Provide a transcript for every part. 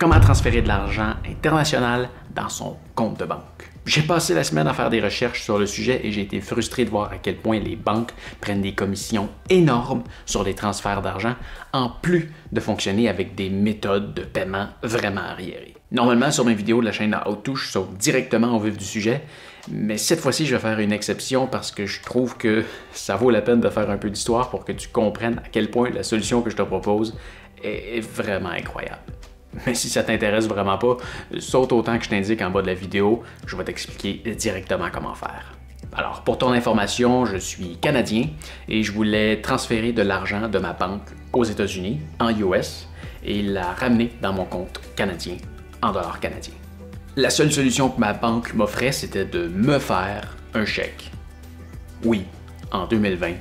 Comment transférer de l'argent international dans son compte de banque? J'ai passé la semaine à faire des recherches sur le sujet et j'ai été frustré de voir à quel point les banques prennent des commissions énormes sur les transferts d'argent, en plus de fonctionner avec des méthodes de paiement vraiment arriérées. Normalement, sur mes vidéos de la chaîne How To, je saute directement au vif du sujet, mais cette fois-ci, je vais faire une exception parce que je trouve que ça vaut la peine de faire un peu d'histoire pour que tu comprennes à quel point la solution que je te propose est vraiment incroyable. Mais si ça t'intéresse vraiment pas, saute autant que je t'indique en bas de la vidéo, je vais t'expliquer directement comment faire. Alors, pour ton information, je suis Canadien et je voulais transférer de l'argent de ma banque aux États-Unis, en US, et la ramener dans mon compte canadien, en dollars canadiens. La seule solution que ma banque m'offrait, c'était de me faire un chèque. Oui, en 2020,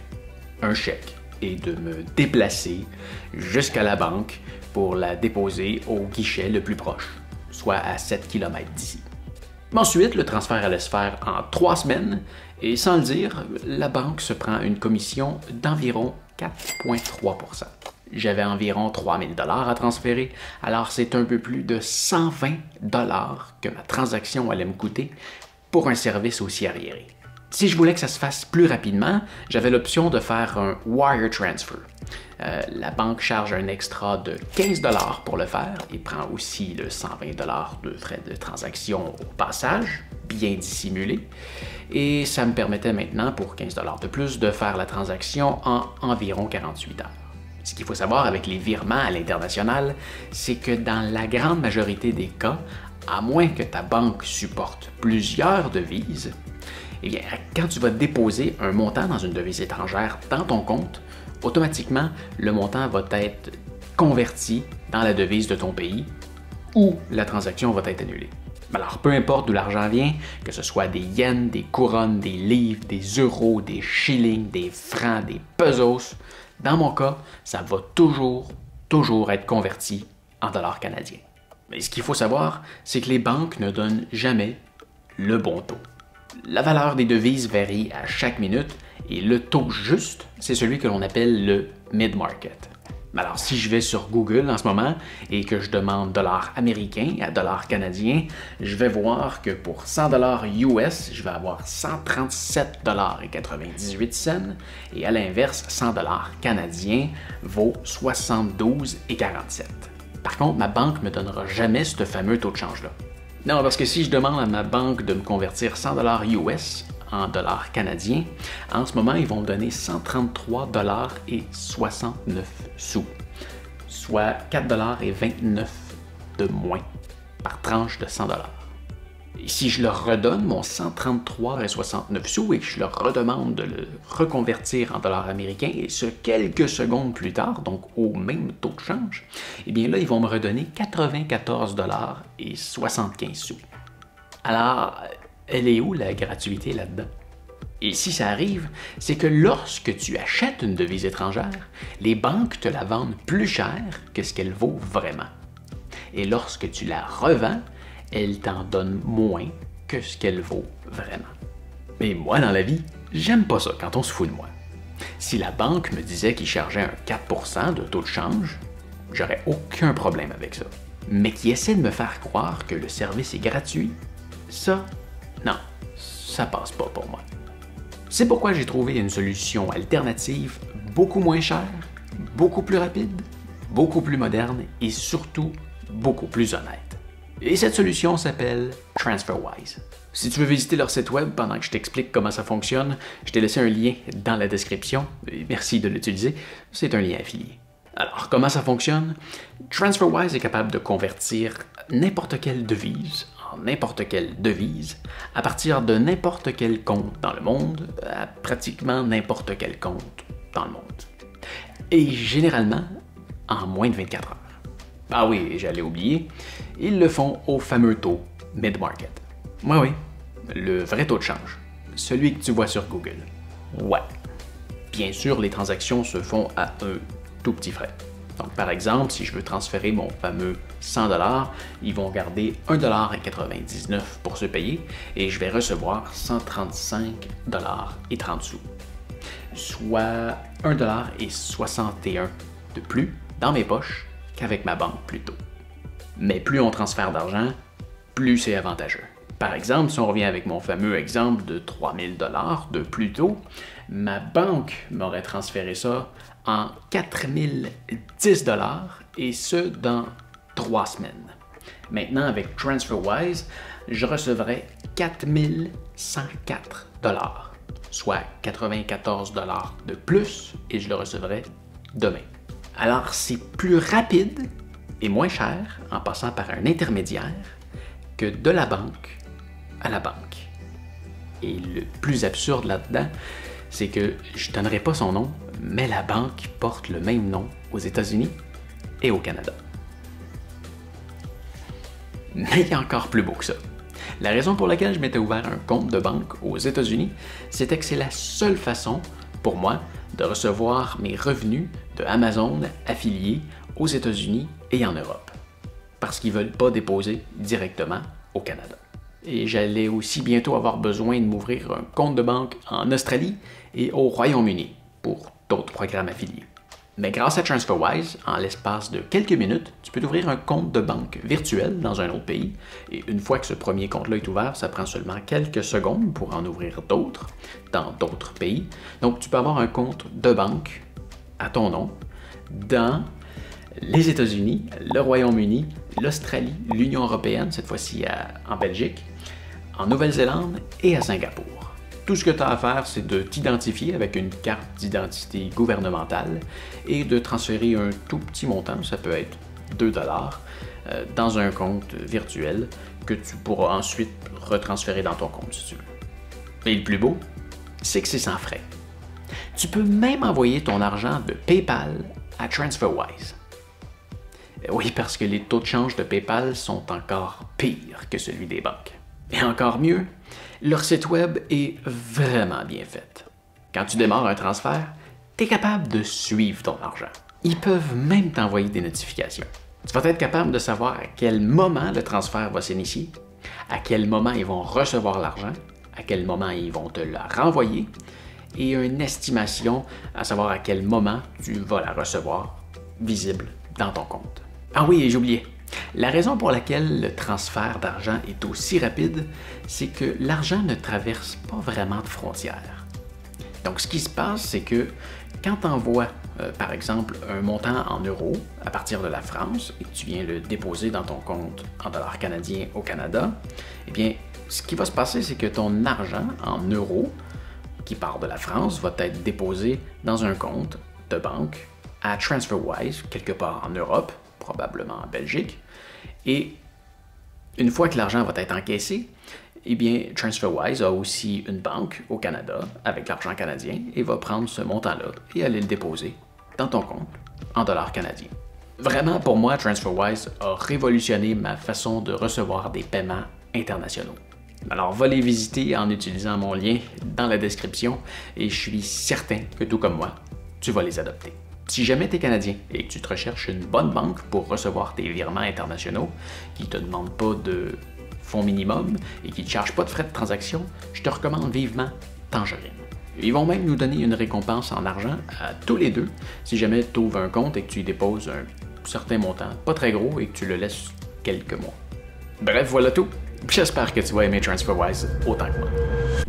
un chèque, et de me déplacer jusqu'à la banque pour la déposer au guichet le plus proche, soit à 7 km d'ici. Ensuite, le transfert allait se faire en 3 semaines et sans le dire, la banque se prend une commission d'environ 4,3 %. J'avais environ 3 000 $ à transférer, alors c'est un peu plus de 120 $ que ma transaction allait me coûter pour un service aussi arriéré. Si je voulais que ça se fasse plus rapidement, j'avais l'option de faire un wire transfer. La banque charge un extra de 15 $ pour le faire et prend aussi le 120 $ de frais de transaction au passage, bien dissimulé. Et ça me permettait maintenant, pour 15 $ de plus, de faire la transaction en environ 48 heures. Ce qu'il faut savoir avec les virements à l'international, c'est que dans la grande majorité des cas, à moins que ta banque supporte plusieurs devises, eh bien, quand tu vas déposer un montant dans une devise étrangère dans ton compte, automatiquement, le montant va être converti dans la devise de ton pays ou la transaction va être annulée. Alors, peu importe d'où l'argent vient, que ce soit des yens, des couronnes, des livres, des euros, des shillings, des francs, des pesos, dans mon cas, ça va toujours être converti en dollars canadiens. Mais ce qu'il faut savoir, c'est que les banques ne donnent jamais le bon taux. La valeur des devises varie à chaque minute et le taux juste, c'est celui que l'on appelle le mid-market. Alors, si je vais sur Google en ce moment et que je demande dollars américains à dollars canadiens, je vais voir que pour 100 $ US, je vais avoir 137,98 $ et à l'inverse, 100 $ canadiens vaut 72,47 $. Par contre, ma banque ne me donnera jamais ce fameux taux de change-là. Non, parce que si je demande à ma banque de me convertir 100 $ US en dollars canadiens, en ce moment, ils vont me donner 133,69 $, soit 4,29 $ de moins par tranche de 100 $. Et si je leur redonne mon 133,69 $ et que je leur redemande de le reconvertir en dollars américains, et ce quelques secondes plus tard, donc au même taux de change, eh bien là, ils vont me redonner 94,75 $. Alors, elle est où la gratuité là-dedans? Et si ça arrive, c'est que lorsque tu achètes une devise étrangère, les banques te la vendent plus cher que ce qu'elle vaut vraiment. Et lorsque tu la revends, elle t'en donne moins que ce qu'elle vaut vraiment. Mais moi, dans la vie, j'aime pas ça quand on se fout de moi. Si la banque me disait qu'il chargeait un 4 % de taux de change, j'aurais aucun problème avec ça. Mais qui essaie de me faire croire que le service est gratuit, ça, non, ça passe pas pour moi. C'est pourquoi j'ai trouvé une solution alternative beaucoup moins chère, beaucoup plus rapide, beaucoup plus moderne et surtout beaucoup plus honnête. Et cette solution s'appelle TransferWise. Si tu veux visiter leur site web pendant que je t'explique comment ça fonctionne, je t'ai laissé un lien dans la description. Et merci de l'utiliser, c'est un lien affilié. Alors, comment ça fonctionne? TransferWise est capable de convertir n'importe quelle devise en n'importe quelle devise à partir de n'importe quel compte dans le monde à pratiquement n'importe quel compte dans le monde. Et généralement, en moins de 24 heures. Ah oui, j'allais oublier, ils le font au fameux taux mid-market. Oui, le vrai taux de change, celui que tu vois sur Google. Ouais. Bien sûr, les transactions se font à un tout petit frais. Donc, par exemple, si je veux transférer mon fameux 100 $, ils vont garder 1,99 $ pour se payer et je vais recevoir 135,30 $, soit 1,61 $ de plus dans mes poches qu'avec ma banque plus tôt. Mais plus on transfère d'argent, plus c'est avantageux. Par exemple, si on revient avec mon fameux exemple de 3000 $ de plus tôt, ma banque m'aurait transféré ça en 4010 $ et ce dans 3 semaines. Maintenant, avec TransferWise, je recevrai 4104 $, soit 94 $ de plus et je le recevrai demain. Alors, c'est plus rapide et moins cher en passant par un intermédiaire que de la banque à la banque. Et le plus absurde là-dedans, c'est que je ne donnerai pas son nom, mais la banque porte le même nom aux États-Unis et au Canada. Mais il y a encore plus beau que ça. La raison pour laquelle je m'étais ouvert un compte de banque aux États-Unis, c'était que c'est la seule façon pour moi de recevoir mes revenus de Amazon affiliés aux États-Unis et en Europe, parce qu'ils ne veulent pas déposer directement au Canada. Et j'allais aussi bientôt avoir besoin de m'ouvrir un compte de banque en Australie et au Royaume-Uni pour d'autres programmes affiliés. Mais grâce à TransferWise, en l'espace de quelques minutes, tu peux t'ouvrir un compte de banque virtuel dans un autre pays. Et une fois que ce premier compte-là est ouvert, ça prend seulement quelques secondes pour en ouvrir d'autres dans d'autres pays. Donc, tu peux avoir un compte de banque à ton nom dans les États-Unis, le Royaume-Uni, l'Australie, l'Union européenne, cette fois-ci en Belgique, en Nouvelle-Zélande et à Singapour. Tout ce que tu as à faire, c'est de t'identifier avec une carte d'identité gouvernementale et de transférer un tout petit montant, ça peut être 2 $, dans un compte virtuel que tu pourras ensuite retransférer dans ton compte si tu veux. Et le plus beau, c'est que c'est sans frais. Tu peux même envoyer ton argent de PayPal à TransferWise. Oui, parce que les taux de change de PayPal sont encore pires que celui des banques. Et encore mieux, leur site web est vraiment bien fait. Quand tu démarres un transfert, tu es capable de suivre ton argent. Ils peuvent même t'envoyer des notifications. Tu vas être capable de savoir à quel moment le transfert va s'initier, à quel moment ils vont recevoir l'argent, à quel moment ils vont te le renvoyer, et une estimation à savoir à quel moment tu vas la recevoir visible dans ton compte. Ah oui, et j'oubliais. La raison pour laquelle le transfert d'argent est aussi rapide, c'est que l'argent ne traverse pas vraiment de frontières. Donc, ce qui se passe, c'est que quand tu envoies, par exemple, un montant en euros à partir de la France et que tu viens le déposer dans ton compte en dollars canadiens au Canada, eh bien, ce qui va se passer, c'est que ton argent en euros qui part de la France va être déposé dans un compte de banque à TransferWise, quelque part en Europe, probablement en Belgique. Et une fois que l'argent va être encaissé, eh bien, TransferWise a aussi une banque au Canada avec l'argent canadien et va prendre ce montant-là et aller le déposer dans ton compte en dollars canadiens. Vraiment, pour moi, TransferWise a révolutionné ma façon de recevoir des paiements internationaux. Alors, va les visiter en utilisant mon lien dans la description et je suis certain que tout comme moi, tu vas les adopter. Si jamais tu es Canadien et que tu te recherches une bonne banque pour recevoir tes virements internationaux qui ne te demandent pas de fonds minimum et qui ne te chargent pas de frais de transaction, je te recommande vivement Tangerine. Ils vont même nous donner une récompense en argent à tous les deux si jamais tu ouvres un compte et que tu y déposes un certain montant, pas très gros, et que tu le laisses quelques mois. Bref, voilà tout. J'espère que tu vas aimer TransferWise autant que moi.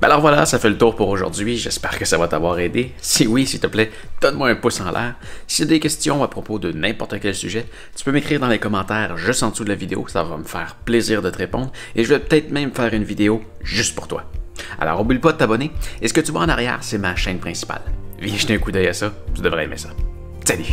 Alors voilà, ça fait le tour pour aujourd'hui. J'espère que ça va t'avoir aidé. Si oui, s'il te plaît, donne-moi un pouce en l'air. Si tu as des questions à propos de n'importe quel sujet, tu peux m'écrire dans les commentaires juste en dessous de la vidéo. Ça va me faire plaisir de te répondre et je vais peut-être même faire une vidéo juste pour toi. Alors, oublie pas de t'abonner. Et ce que tu vois en arrière, c'est ma chaîne principale. Viens jeter un coup d'œil à ça. Tu devrais aimer ça. Salut!